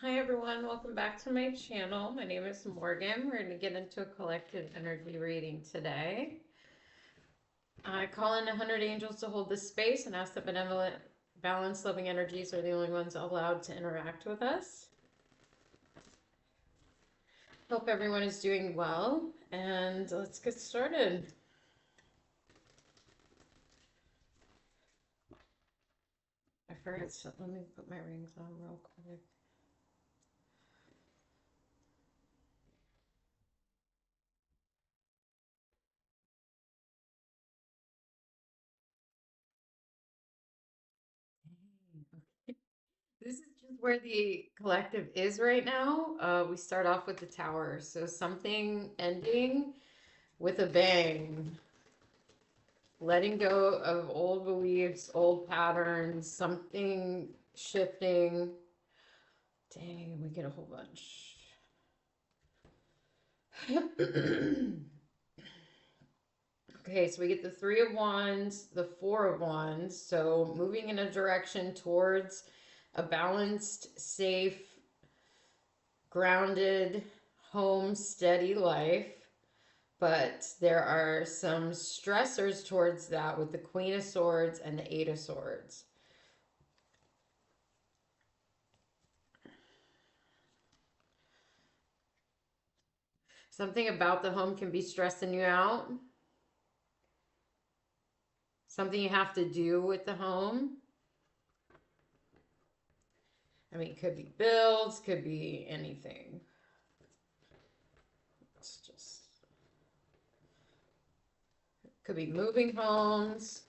Hi everyone, welcome back to my channel. My name is Morgan. We're going to get into a collective energy reading today. I call in 100 angels to hold this space and ask that benevolent, balanced, loving energies are the only ones allowed to interact with us. Hope everyone is doing well, and let's get started. I forgot to, let me put my rings on real quick. This is just where the collective is right now. We start off with the tower. So something ending with a bang. Letting go of old beliefs, old patterns, something shifting. Dang, we get a whole bunch. Okay, so we get the Three of Wands, the Four of Wands. So moving in a direction towards a balanced, safe, grounded, home, steady life. But there are some stressors towards that with the Queen of Swords and the Eight of Swords. Something about the home can be stressing you out. Something you have to do with the home. I mean, it could be bills, could be anything. It's just, could be moving homes,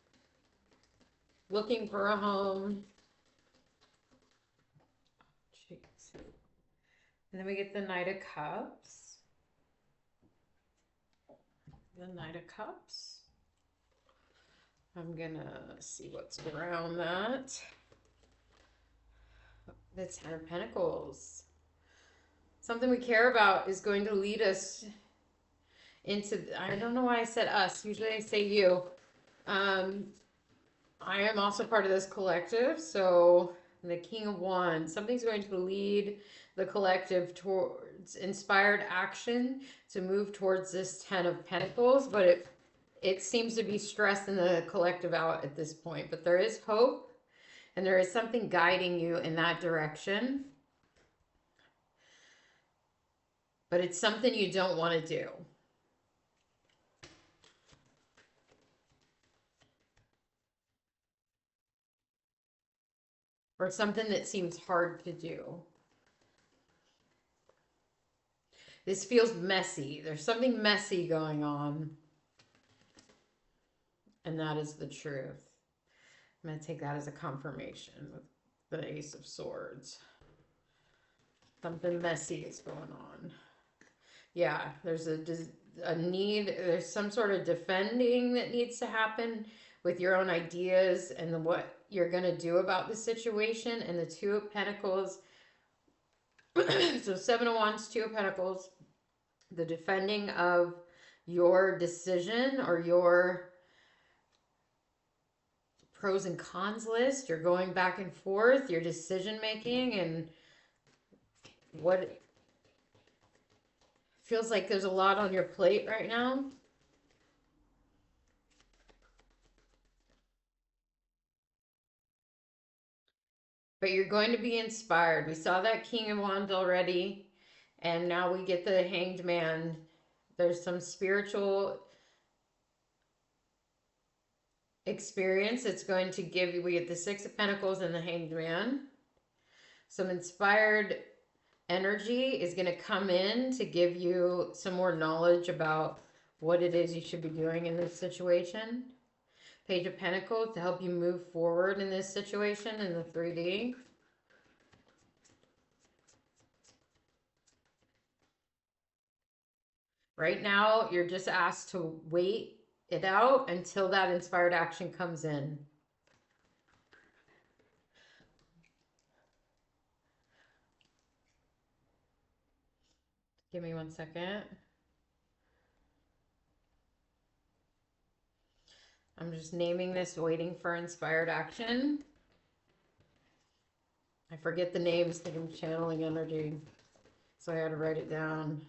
looking for a home. Jeez. And then we get the Knight of Cups. The Knight of Cups. I'm gonna see what's around that. The Ten of Pentacles. Something we care about is going to lead us into, I don't know why I said us. Usually I say you. I am also part of this collective. So the King of Wands, something's going to lead the collective towards inspired action to move towards this Ten of Pentacles, but it seems to be stressing the collective out at this point. But there is hope, and there is something guiding you in that direction. But it's something you don't want to do. Or something that seems hard to do. This feels messy. There's something messy going on. And that is the truth. I'm going to take that as a confirmation with the Ace of Swords. Something messy is going on. Yeah, there's a need, there's some sort of defending that needs to happen with your own ideas and what you're going to do about the situation. And the Two of Pentacles, so Seven of Wands, Two of Pentacles, the defending of your decision or your pros and cons list. You're going back and forth, your decision making, and what feels like there's a lot on your plate right now. But you're going to be inspired. We saw that King of Wands already, and now we get the Hanged Man. There's some spiritual experience it's going to give you. We get the Six of Pentacles and the Hanged Man. Some inspired energy is going to come in to give you some more knowledge about what it is you should be doing in this situation. Page of Pentacles to help you move forward in this situation in the 3D. Right now, you're just asked to wait it out until that inspired action comes in. Give me 1 second. I'm just naming this waiting for inspired action. I forget the names, think I'm channeling energy. So I had to write it down.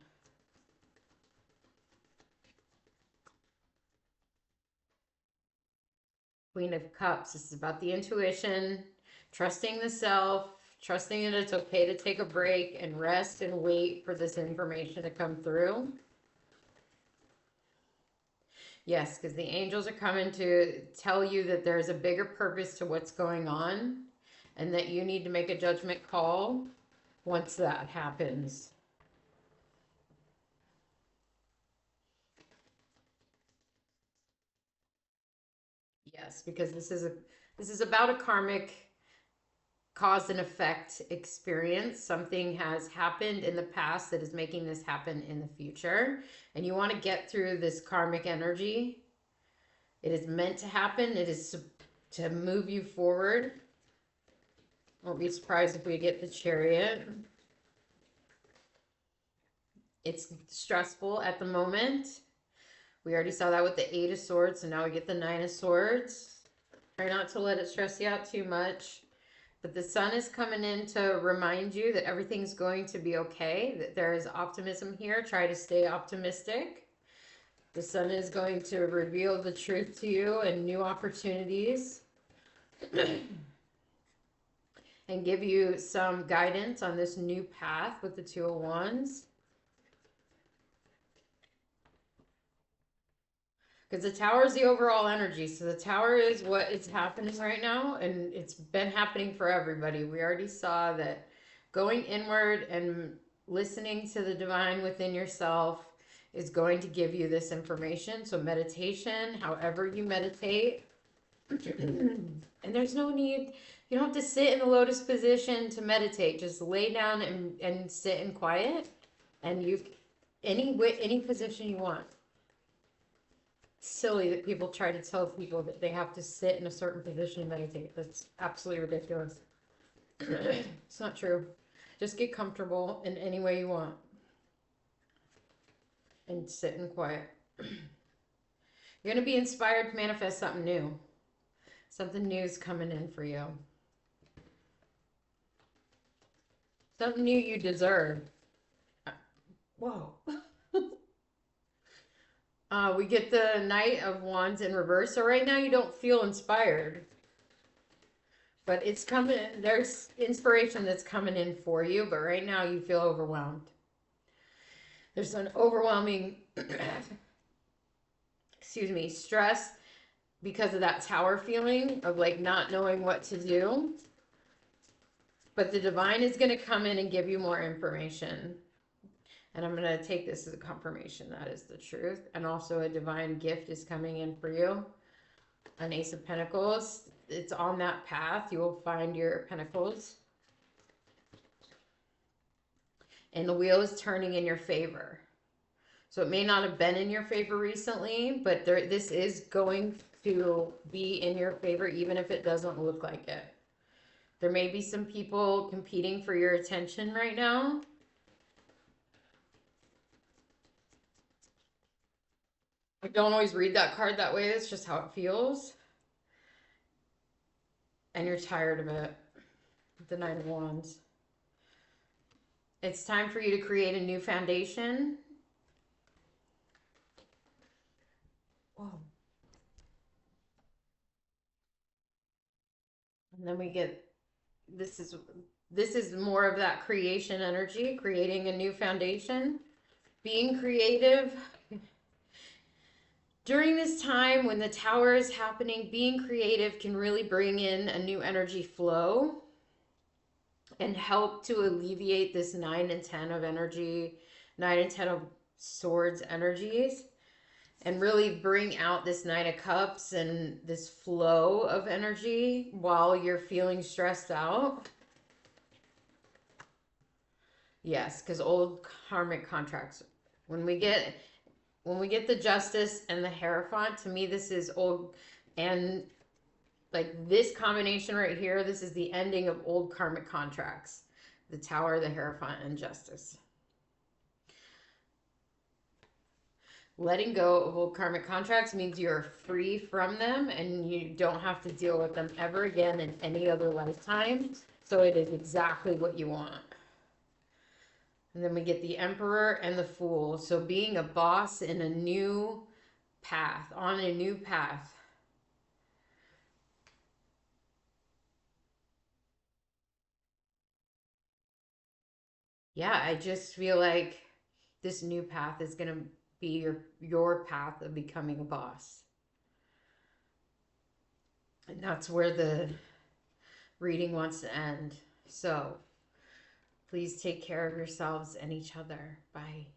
Queen of Cups. This is about the intuition, trusting the self, trusting that it's okay to take a break and rest and wait for this information to come through. Yes, because the angels are coming to tell you that there's a bigger purpose to what's going on and that you need to make a judgment call once that happens. Yes, because this is about a karmic cause and effect experience. Something has happened in the past that is making this happen in the future, and you want to get through this karmic energy. It is meant to happen. It is to move you forward. Won't be surprised if we get the Chariot. It's stressful at the moment. We already saw that with the 8 of Swords, so now we get the 9 of Swords. Try not to let it stress you out too much. But the Sun is coming in to remind you that everything's going to be okay, that there is optimism here. Try to stay optimistic. The Sun is going to reveal the truth to you and new opportunities and give you some guidance on this new path with the 2 of Wands. Because the Tower is the overall energy. So the Tower is what is happening right now, and it's been happening for everybody. We already saw that going inward and listening to the divine within yourself is going to give you this information. So meditation, however you meditate. And there's no need, you don't have to sit in the lotus position to meditate. Just lay down and sit in quiet, and any position you want. Silly that people try to tell people that they have to sit in a certain position and meditate. That's absolutely ridiculous. It's not true. Just get comfortable in any way you want and sit in quiet. You're going to be inspired to manifest something new. Something new is coming in for you. Something new you deserve. Whoa. We get the Knight of Wands in reverse. So right now you don't feel inspired. But it's coming. There's inspiration that's coming in for you. But right now you feel overwhelmed. There's an overwhelming, stress because of that Tower feeling of like not knowing what to do. But the divine is going to come in and give you more information. And I'm going to take this as a confirmation that is the truth. And also a divine gift is coming in for you. An Ace of Pentacles. It's on that path. You will find your Pentacles. And the wheel is turning in your favor. So it may not have been in your favor recently, but this is going to be in your favor even if it doesn't look like it. There may be some people competing for your attention right now. I don't always read that card that way. It's just how it feels. And you're tired of it. The Nine of Wands. It's time for you to create a new foundation. Whoa. And then we get, this is more of that creation energy, creating a new foundation, being creative. During this time when the Tower is happening, being creative can really bring in a new energy flow and help to alleviate this 9 and 10 of energy, 9 and 10 of Swords energies, and really bring out this 9 of Cups and this flow of energy while you're feeling stressed out. Yes, because old karmic contracts. When we get the Justice and the Hierophant, to me this is old, and like this combination right here, this is the ending of old karmic contracts. The Tower, the Hierophant, and Justice. Letting go of old karmic contracts means you're free from them and you don't have to deal with them ever again in any other lifetime. So it is exactly what you want. And then we get the Emperor and the Fool. So being a boss in a new path, on a new path. Yeah, I just feel like this new path is going to be your path of becoming a boss. And that's where the reading wants to end. So please take care of yourselves and each other. Bye.